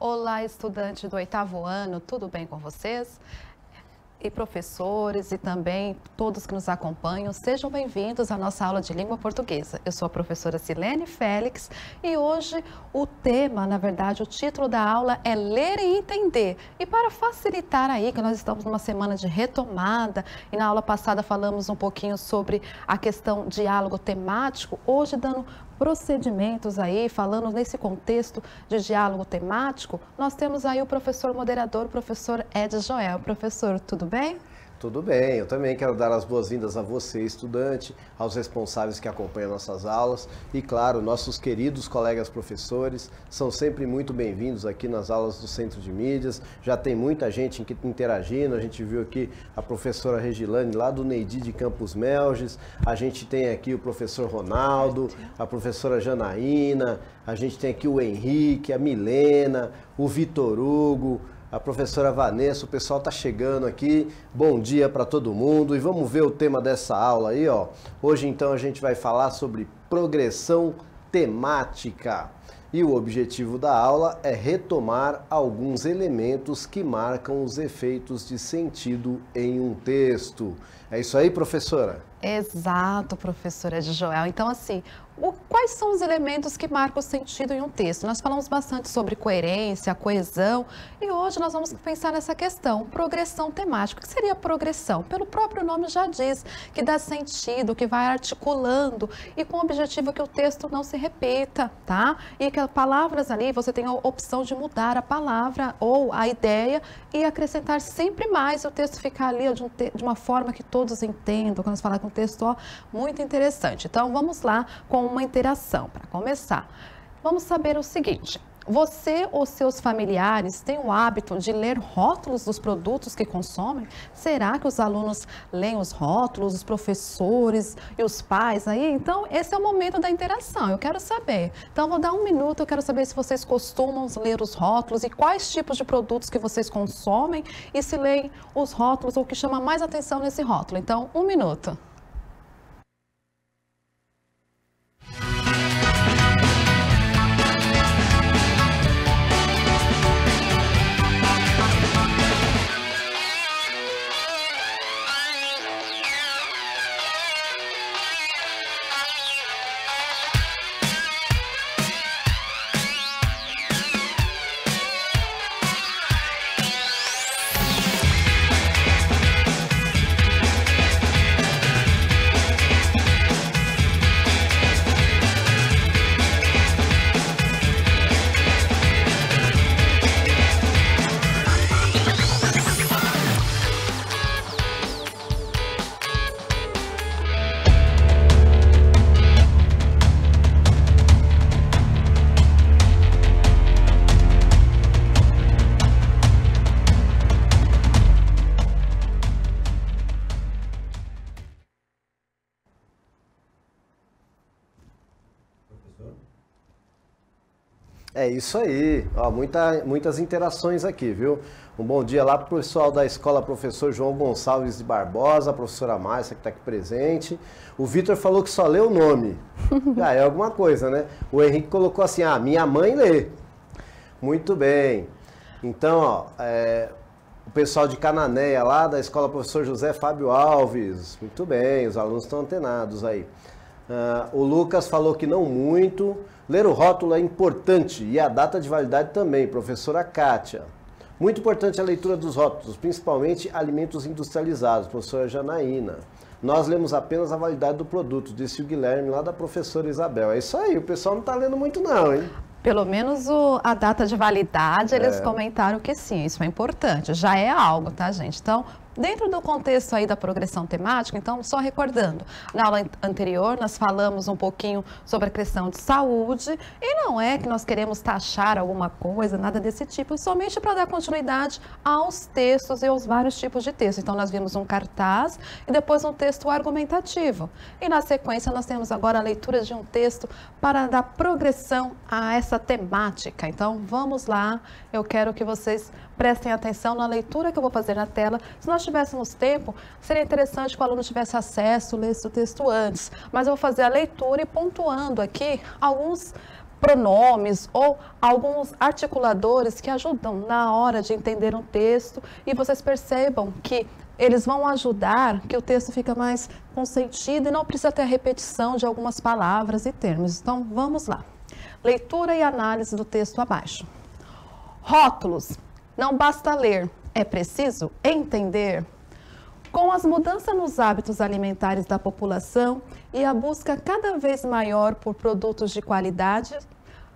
Olá, estudante do 8º ano, tudo bem com vocês? E professores e também todos que nos acompanham, sejam bem-vindos à nossa aula de língua portuguesa. Eu sou a professora Silene Félix e hoje o tema, na verdade, o título da aula é Ler e Entender. E para facilitar aí, que nós estamos numa semana de retomada e na aula passada falamos um pouquinho sobre a questão diálogo temático, hoje dando procedimentos aí, falando nesse contexto de diálogo temático, nós temos aí o professor moderador, o professor Ed Joel. Professor, tudo bem? Tudo bem, eu também quero dar as boas-vindas a você, estudante, aos responsáveis que acompanham nossas aulas e, claro, nossos queridos colegas professores são sempre muito bem-vindos aqui nas aulas do Centro de Mídias. Já tem muita gente interagindo, a gente viu aqui a professora Regilane lá do Neidi de Campos Melges, a gente tem aqui o professor Ronaldo, a professora Janaína, a gente tem aqui o Henrique, a Milena, o Vitor Hugo, a professora Vanessa, o pessoal está chegando aqui. Bom dia para todo mundo e vamos ver o tema dessa aula aí, ó. Hoje então a gente vai falar sobre progressão temática. E o objetivo da aula é retomar alguns elementos que marcam os efeitos de sentido em um texto. É isso aí, professora? Exato, professora Ed Joel. Então, assim, quais são os elementos que marcam o sentido em um texto? Nós falamos bastante sobre coerência, coesão, e hoje nós vamos pensar nessa questão, progressão temática. O que seria progressão? Pelo próprio nome já diz, que dá sentido, que vai articulando, e com o objetivo que o texto não se repita, tá? E que as palavras ali, você tem a opção de mudar a palavra ou a ideia e acrescentar sempre mais, o texto ficar ali de uma forma que todos entendam, quando nós falamos um texto muito interessante. Então, vamos lá com uma interação. Para começar, vamos saber o seguinte: você ou seus familiares têm o hábito de ler rótulos dos produtos que consomem? Será que os alunos leem os rótulos, os professores e os pais aí? Então, esse é o momento da interação, eu quero saber. Então, vou dar um minuto, eu quero saber se vocês costumam ler os rótulos e quais tipos de produtos que vocês consomem e se leem os rótulos ou o que chama mais atenção nesse rótulo. Então, um minuto. É isso aí, ó, muitas interações aqui, viu? Um bom dia lá para o pessoal da escola Professor João Gonçalves de Barbosa, a professora Márcia que está aqui presente. O Vitor falou que só lê o nome, já é alguma coisa, né? O Henrique colocou assim, minha mãe lê. Muito bem, então, ó, o pessoal de Cananéia lá da escola Professor José Fábio Alves, muito bem, os alunos estão antenados aí. O Lucas falou que não muito. Ler o rótulo é importante e a data de validade também, professora Kátia. Muito importante a leitura dos rótulos, principalmente alimentos industrializados, professora Janaína. Nós lemos apenas a validade do produto, disse o Guilherme lá da professora Isabel. É isso aí, o pessoal não está lendo muito não, hein? Pelo menos a data de validade, eles comentaram que sim, isso é importante, já é algo, tá, gente? Então, dentro do contexto aí da progressão temática, então, só recordando, na aula anterior nós falamos um pouquinho sobre a questão de saúde e não é que nós queremos taxar alguma coisa, nada desse tipo, somente para dar continuidade aos textos e aos vários tipos de texto. Então, nós vimos um cartaz e depois um texto argumentativo. E na sequência, nós temos agora a leitura de um texto para dar progressão a essa temática. Então, vamos lá, eu quero que vocês prestem atenção na leitura que eu vou fazer na tela. Se nós tivéssemos tempo, seria interessante que o aluno tivesse acesso, lesse o texto antes. Mas eu vou fazer a leitura e pontuando aqui alguns pronomes ou alguns articuladores que ajudam na hora de entender um texto e vocês percebam que eles vão ajudar que o texto fica mais com sentido e não precisa ter a repetição de algumas palavras e termos. Então, vamos lá. Leitura e análise do texto abaixo. Rótulos. Não basta ler, é preciso entender. Com as mudanças nos hábitos alimentares da população e a busca cada vez maior por produtos de qualidade,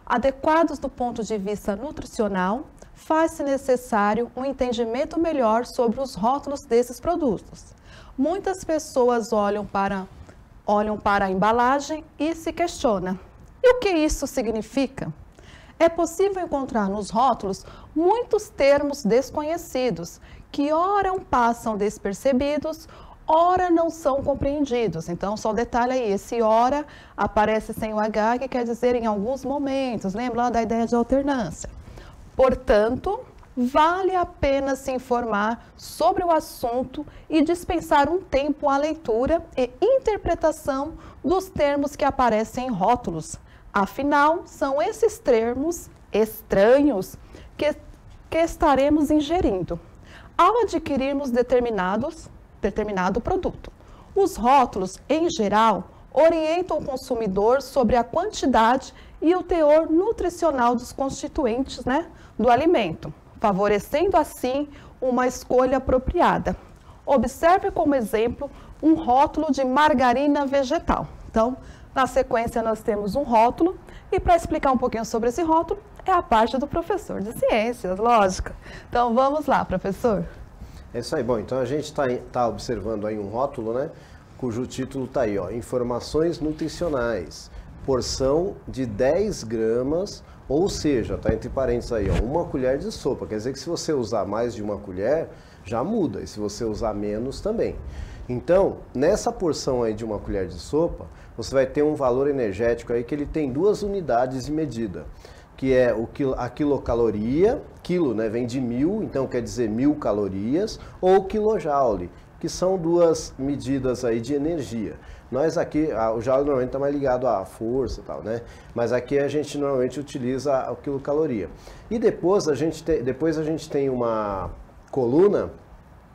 adequados do ponto de vista nutricional, faz-se necessário um entendimento melhor sobre os rótulos desses produtos. Muitas pessoas olham para a embalagem e se questionam: e o que isso significa? É possível encontrar nos rótulos muitos termos desconhecidos, que ora passam despercebidos, ora não são compreendidos. Então, só um detalhe aí, esse ora aparece sem o H, que quer dizer em alguns momentos, lembra lá da ideia de alternância. Portanto, vale a pena se informar sobre o assunto e dispensar um tempo à leitura e interpretação dos termos que aparecem em rótulos. Afinal, são esses termos estranhos que estaremos ingerindo ao adquirirmos determinado produto. Os rótulos, em geral, orientam o consumidor sobre a quantidade e o teor nutricional dos constituintes, do alimento, favorecendo assim uma escolha apropriada. Observe como exemplo um rótulo de margarina vegetal. Então, na sequência nós temos um rótulo e para explicar um pouquinho sobre esse rótulo é a parte do professor de ciências, lógico. Então, vamos lá, professor. É isso aí. Bom, então a gente está observando aí um rótulo, cujo título está aí, ó, Informações Nutricionais, porção de 10 gramas, ou seja, está entre parênteses aí, ó, 1 colher de sopa. Quer dizer que se você usar mais de 1 colher, já muda, e se você usar menos também. Então, nessa porção aí de 1 colher de sopa, você vai ter um valor energético aí que ele tem 2 unidades de medida, que é a quilocaloria, quilo, vem de 1000, então quer dizer 1000 calorias, ou quilojoule, que são 2 medidas aí de energia. Nós aqui, o joule normalmente está mais ligado à força e tal, mas aqui a gente normalmente utiliza a quilocaloria. E depois a gente tem uma coluna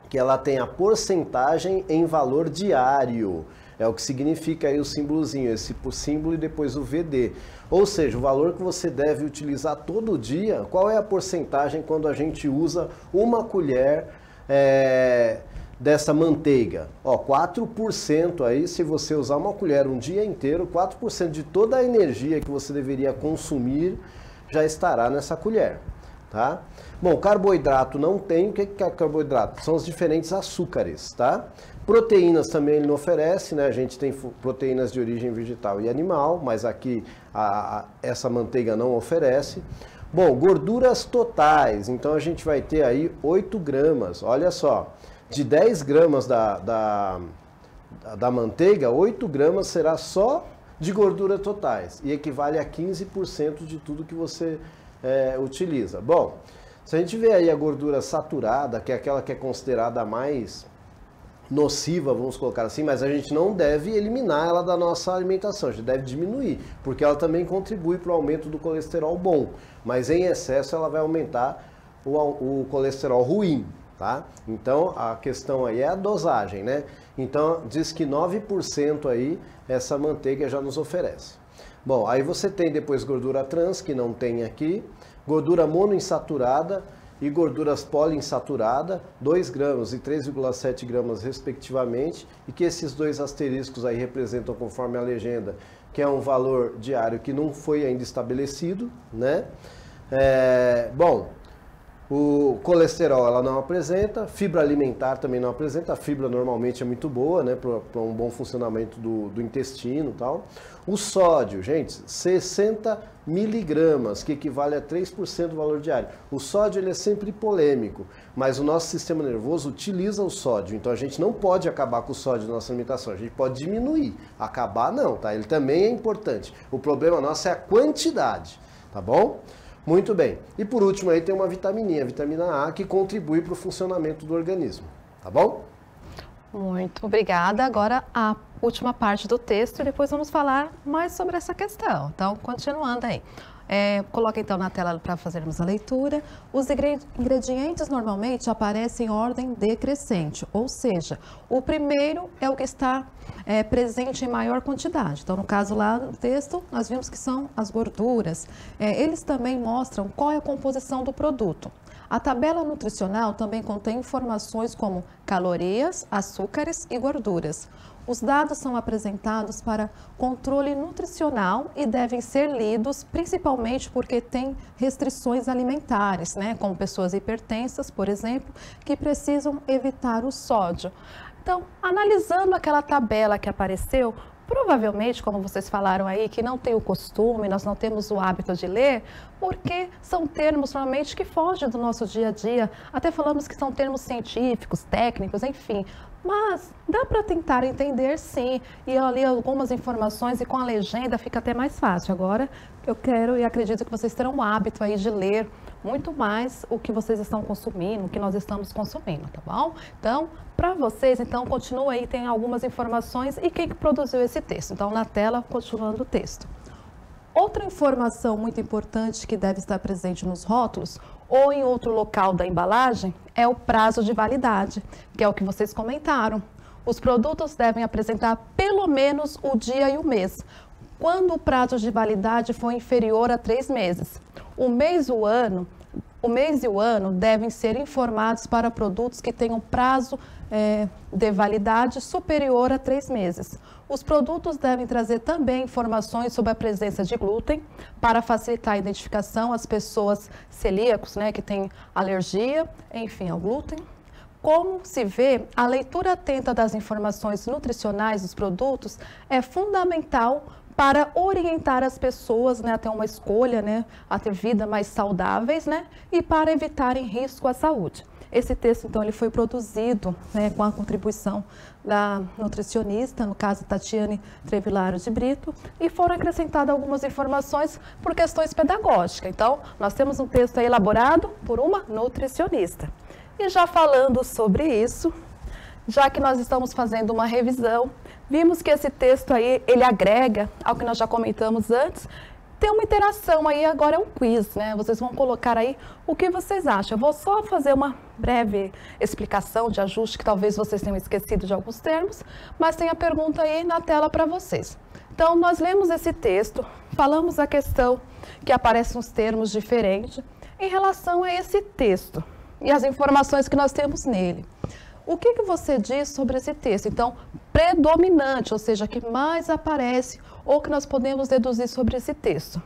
que ela tem a porcentagem em valor diário. É o que significa aí o símbolozinho, esse símbolo e depois o VD. Ou seja, o valor que você deve utilizar todo dia, qual é a porcentagem quando a gente usa 1 colher dessa manteiga? Ó, 4% aí, se você usar 1 colher um dia inteiro, 4% de toda a energia que você deveria consumir já estará nessa colher, tá? Bom, carboidrato não tem. O que é carboidrato? São os diferentes açúcares, tá? Proteínas também ele não oferece, A gente tem proteínas de origem vegetal e animal, mas aqui essa manteiga não oferece. Bom, gorduras totais, então a gente vai ter aí 8 gramas, olha só, de 10 gramas da manteiga, 8 gramas será só de gordura totais e equivale a 15% de tudo que você utiliza. Bom, se a gente vê aí a gordura saturada, que é aquela que é considerada a mais nociva, vamos colocar assim, mas a gente não deve eliminar ela da nossa alimentação, a gente deve diminuir, porque ela também contribui para o aumento do colesterol bom, mas em excesso ela vai aumentar o colesterol ruim, tá? Então a questão aí é a dosagem, Então diz que 9% aí essa manteiga já nos oferece. Bom, aí você tem depois gordura trans, que não tem aqui, gordura monoinsaturada e gorduras poliinsaturada, 2 gramas e 3,7 gramas respectivamente, e que esses 2 asteriscos aí representam, conforme a legenda, que é um valor diário que não foi ainda estabelecido, Bom, o colesterol ela não apresenta, fibra alimentar também não apresenta, a fibra normalmente é muito boa, para um bom funcionamento do intestino e tal. O sódio, gente, 60 miligramas, que equivale a 3% do valor diário. O sódio ele é sempre polêmico, mas o nosso sistema nervoso utiliza o sódio, então a gente não pode acabar com o sódio na nossa alimentação, a gente pode diminuir, acabar não, tá? Ele também é importante. O problema nosso é a quantidade, tá bom? Muito bem. E por último aí tem uma vitamininha, a vitamina A, que contribui para o funcionamento do organismo, tá bom? Muito obrigada. Agora a última parte do texto e depois vamos falar mais sobre essa questão. Então, continuando aí. Coloca então na tela para fazermos a leitura. Os ingredientes normalmente aparecem em ordem decrescente, ou seja, o primeiro é o que está presente em maior quantidade. Então, no caso lá no texto, nós vimos que são as gorduras. Eles também mostram qual é a composição do produto. A tabela nutricional também contém informações como calorias, açúcares e gorduras. Os dados são apresentados para controle nutricional e devem ser lidos principalmente porque tem restrições alimentares, né? Como pessoas hipertensas, por exemplo, que precisam evitar o sódio. Então, analisando aquela tabela que apareceu, provavelmente, como vocês falaram aí, que não tem o costume, nós não temos o hábito de ler, porque são termos normalmente que fogem do nosso dia a dia. Até falamos que são termos científicos, técnicos, enfim. Mas dá para tentar entender, sim, e eu li algumas informações e com a legenda fica até mais fácil. Agora, eu quero e acredito que vocês terão o hábito aí de ler muito mais o que vocês estão consumindo, o que nós estamos consumindo, tá bom? Então, para vocês, então, continua aí, tem algumas informações e quem que produziu esse texto. Então, na tela, continuando o texto. Outra informação muito importante que deve estar presente nos rótulos ou em outro local da embalagem é o prazo de validade, que é o que vocês comentaram. Os produtos devem apresentar pelo menos o dia e o mês, quando o prazo de validade for inferior a 3 meses. O mês e o ano devem ser informados para produtos que tenham prazo de validade superior a 3 meses. Os produtos devem trazer também informações sobre a presença de glúten para facilitar a identificação às pessoas celíacos, né, que têm alergia, enfim, ao glúten. Como se vê, a leitura atenta das informações nutricionais dos produtos é fundamental para orientar as pessoas, né, a ter uma escolha, né, a ter vida mais saudáveis, né, e para evitarem risco à saúde. Esse texto, então, ele foi produzido, né, com a contribuição da nutricionista, no caso Tatiane Trevilaro de Brito, e foram acrescentadas algumas informações por questões pedagógicas. Então, nós temos um texto aí elaborado por uma nutricionista. E já falando sobre isso, já que nós estamos fazendo uma revisão, vimos que esse texto aí, ele agrega ao que nós já comentamos antes. Tem uma interação aí, agora é um quiz, né? Vocês vão colocar aí o que vocês acham. Eu vou só fazer uma breve explicação de ajuste, que talvez vocês tenham esquecido de alguns termos, mas tem a pergunta aí na tela para vocês. Então, nós lemos esse texto, falamos a questão que aparecem uns termos diferentes em relação a esse texto e as informações que nós temos nele. O que você diz sobre esse texto? Então, predominante, ou seja, que mais aparece ou que nós podemos deduzir sobre esse texto.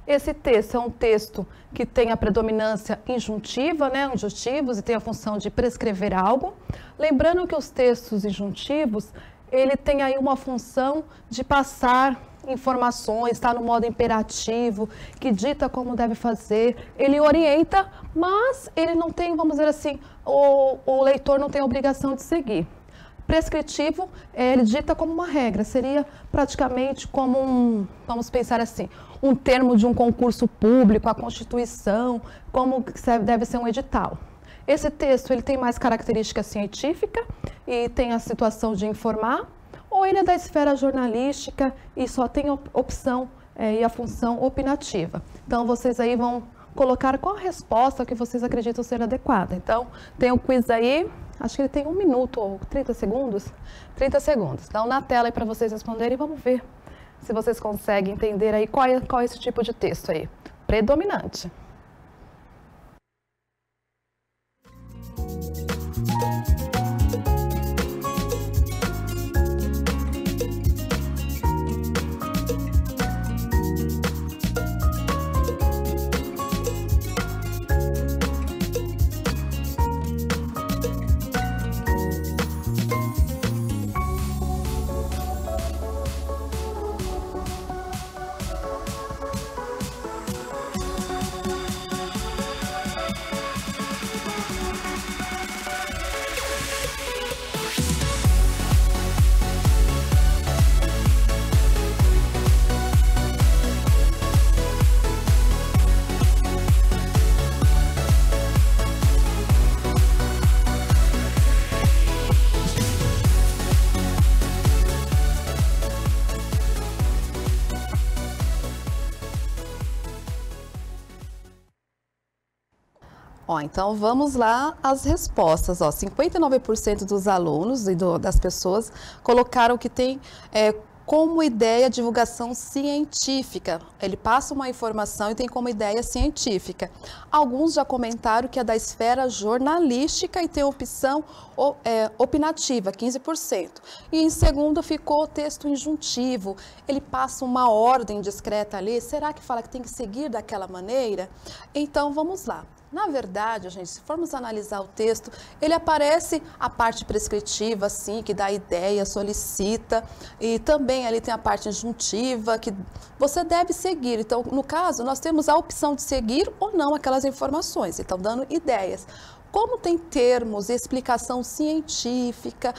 Esse texto é um texto que tem a predominância injuntiva, né, injuntivos, e tem a função de prescrever algo. Lembrando que os textos injuntivos, ele tem aí uma função de passar informações, está no modo imperativo, que dita como deve fazer, ele orienta, mas ele não tem, vamos dizer assim, o leitor não tem a obrigação de seguir. Prescritivo, ele dita como uma regra, seria praticamente como um, vamos pensar assim, um termo de um concurso público, a Constituição, como deve ser um edital. Esse texto, ele tem mais característica científica e tem a situação de informar, ou ele é da esfera jornalística e só tem opção e a função opinativa. Então, vocês aí vão colocar qual a resposta que vocês acreditam ser adequada. Então, tem o quiz aí, acho que ele tem 1 minuto ou 30 segundos. 30 segundos. Então, na tela aí para vocês responderem, vamos ver se vocês conseguem entender aí qual é esse tipo de texto aí. Predominante. Ó, então vamos lá as respostas. Ó, 59% dos alunos e das pessoas colocaram que tem como ideia divulgação científica. Ele passa uma informação e tem como ideia científica. Alguns já comentaram que é da esfera jornalística e tem opção opinativa, 15%. E em segundo ficou o texto injuntivo. Ele passa uma ordem discreta ali. Será que fala que tem que seguir daquela maneira? Então vamos lá. Na verdade, gente, se formos analisar o texto, ele aparece a parte prescritiva, sim, que dá ideia, solicita, e também ali tem a parte injuntiva, que você deve seguir. Então, no caso, nós temos a opção de seguir ou não aquelas informações, então dando ideias. Como tem termos e explicação científica,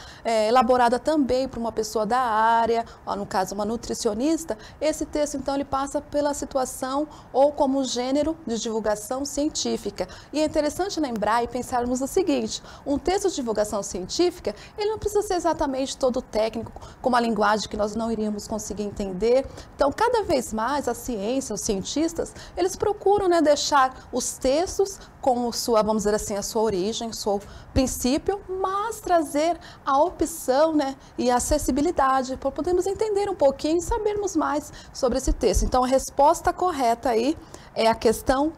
elaborada também por uma pessoa da área, no caso uma nutricionista, esse texto então ele passa pela situação ou como gênero de divulgação científica. E é interessante lembrar e pensarmos o seguinte, um texto de divulgação científica, ele não precisa ser exatamente todo técnico, com uma linguagem que nós não iríamos conseguir entender. Então, cada vez mais a ciência, os cientistas, eles procuram, né, deixar os textos com sua, vamos dizer assim, a sua origem, seu princípio, mas trazer a opção, né, e a acessibilidade, para podermos entender um pouquinho e sabermos mais sobre esse texto. Então, a resposta correta aí é a questão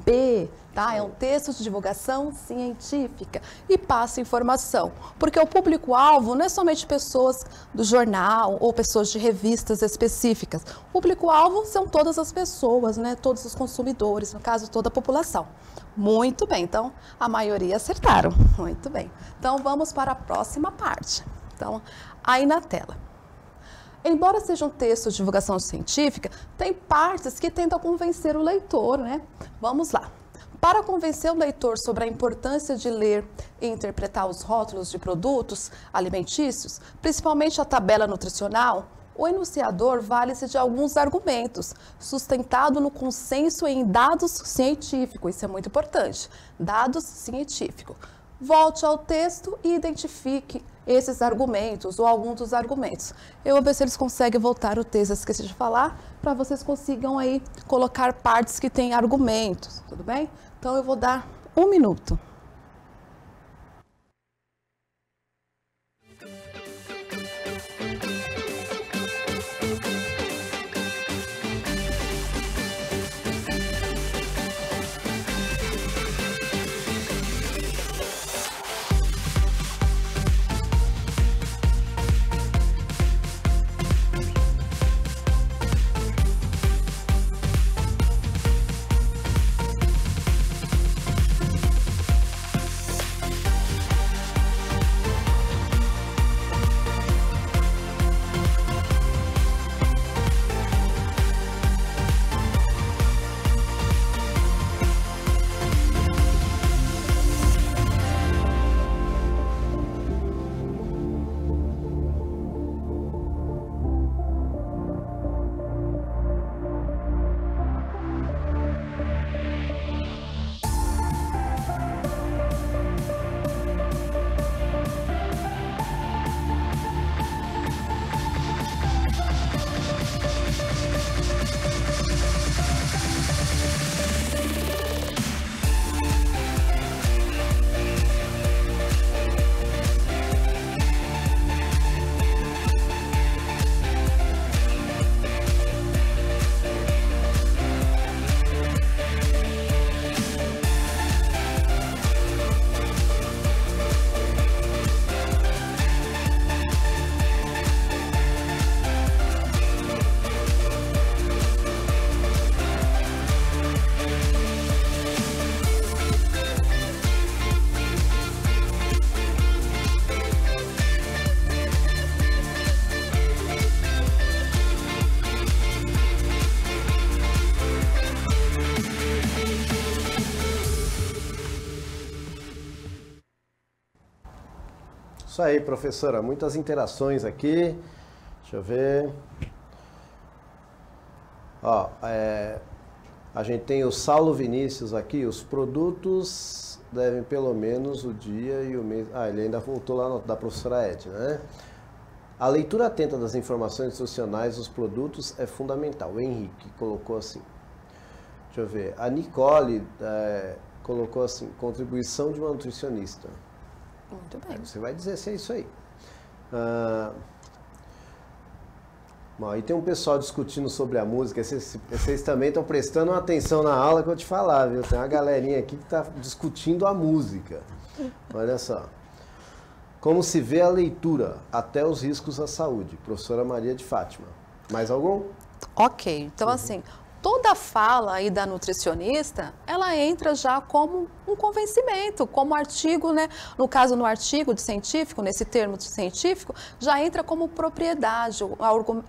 B, tá? É um texto de divulgação científica e passa informação, porque o público-alvo não é somente pessoas do jornal ou pessoas de revistas específicas. O público-alvo são todas as pessoas, né? Todos os consumidores, no caso, toda a população. Muito bem, então a maioria acertaram. Muito bem. Então vamos para a próxima parte. Então, aí na tela. Embora seja um texto de divulgação científica, tem partes que tentam convencer o leitor, né? Vamos lá. Para convencer o leitor sobre a importância de ler e interpretar os rótulos de produtos alimentícios, principalmente a tabela nutricional, o enunciador vale-se de alguns argumentos, sustentado no consenso em dados científicos. Isso é muito importante. Dados científicos. Volte ao texto e identifique esses argumentos ou alguns dos argumentos. Eu vou ver se eles conseguem voltar o texto, esqueci de falar, para vocês consigam aí colocar partes que têm argumentos, tudo bem? Então eu vou dar 1 minuto. Isso aí, professora. Muitas interações aqui. Deixa eu ver. Ó, a gente tem o Saulo Vinícius aqui. Os produtos devem pelo menos o dia e o mês... Ah, ele ainda voltou lá da professora Edna, né? A leitura atenta das informações nutricionais dos produtos é fundamental. O Henrique colocou assim. Deixa eu ver. A Nicole colocou assim, contribuição de uma nutricionista. Muito bem. Você vai dizer se é isso aí. Bom, aí tem um pessoal discutindo sobre a música. Vocês também estão prestando atenção na aula que eu vou te falar, viu? Tem uma galerinha aqui que está discutindo a música. Olha só. Como se vê a leitura, até os riscos à saúde. Professora Maria de Fátima. Mais algum? Ok, então assim, toda fala aí da nutricionista, ela entra já como um convencimento, como artigo, né? No caso, no artigo de científico, nesse termo de científico, já entra como propriedade,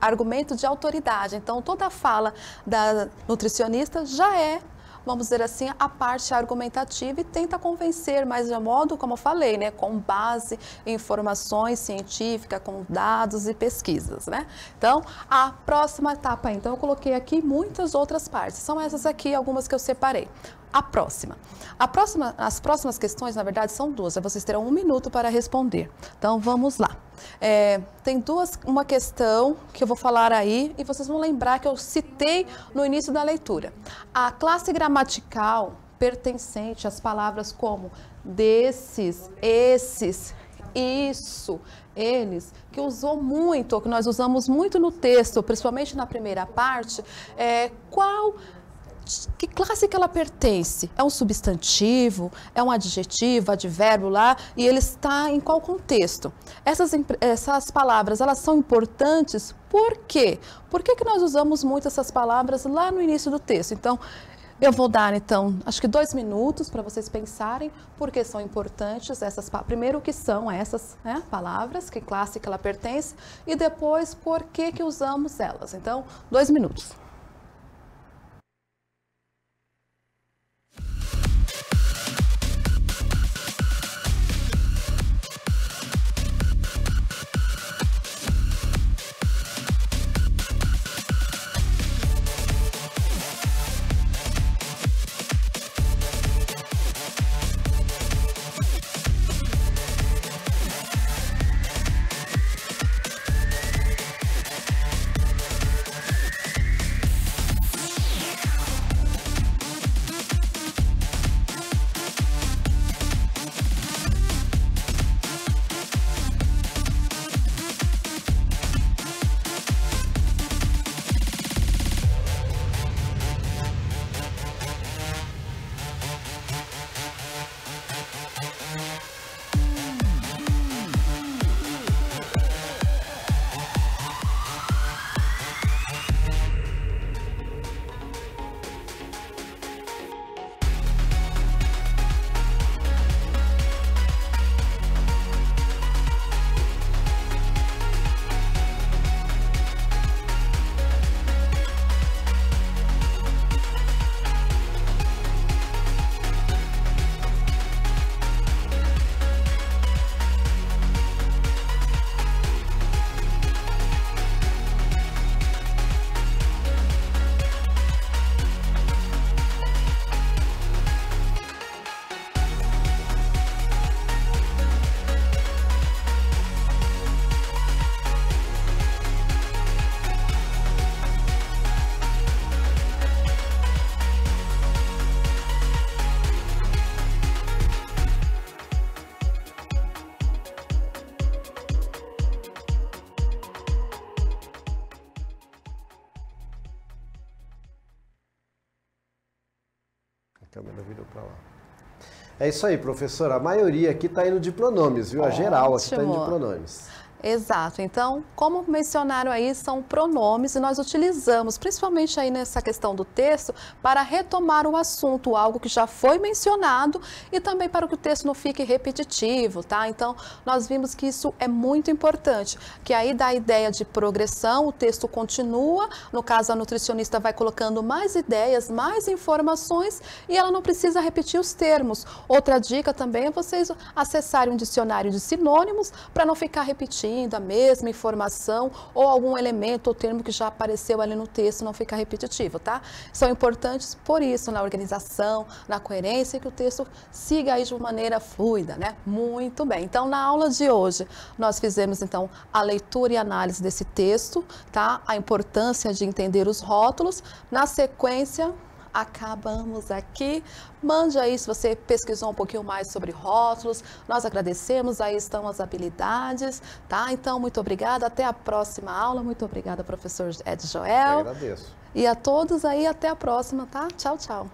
argumento de autoridade. Então, toda fala da nutricionista já é, vamos dizer assim, a parte argumentativa e tenta convencer, mas de modo, como eu falei, né, com base em informações científicas, com dados e pesquisas, né? Então, a próxima etapa, então, eu coloquei aqui muitas outras partes, são essas aqui, algumas que eu separei. As próximas questões, na verdade, são duas, vocês terão 1 minuto para responder. Então, vamos lá. Tem uma questão que eu vou falar aí e vocês vão lembrar que eu citei no início da leitura. A classe gramatical pertencente às palavras como desses, esses, isso, eles, que usou muito, que nós usamos muito no texto, principalmente na primeira parte, que classe que ela pertence? É um substantivo? É um adjetivo, advérbio lá? E ele está em qual contexto? Essas palavras, elas são importantes por quê? Por que nós usamos muito essas palavras lá no início do texto? Então, eu vou dar, então, acho que 2 minutos para vocês pensarem por que são importantes essas palavras. Primeiro, o que são essas, né, palavras, que classe que ela pertence, e depois, por que usamos elas. Então, 2 minutos. A câmera virou para lá. É isso aí, professora. A maioria aqui está indo de pronomes, viu? A geral aqui está indo de pronomes. Exato. Então, como mencionaram aí, são pronomes e nós utilizamos, principalmente aí nessa questão do texto, para retomar o assunto, algo que já foi mencionado e também para que o texto não fique repetitivo, tá? Então, nós vimos que isso é muito importante, que aí dá a ideia de progressão, o texto continua, no caso a nutricionista vai colocando mais ideias, mais informações e ela não precisa repetir os termos. Outra dica também é vocês acessarem um dicionário de sinônimos para não ficar repetindo a mesma informação ou algum elemento ou termo que já apareceu ali no texto, não ficar repetitivo, tá? São importantes por isso, na organização, na coerência, que o texto siga aí de uma maneira fluida, né? Muito bem. Então, na aula de hoje, nós fizemos, então, a leitura e análise desse texto, tá? A importância de entender os rótulos. Na sequência, acabamos aqui. Mande aí se você pesquisou um pouquinho mais sobre rótulos. Nós agradecemos, aí estão as habilidades, tá? Então, muito obrigada. Até a próxima aula. Muito obrigada, professor Ed Joel. Eu agradeço. E a todos aí, até a próxima, tá? Tchau, tchau.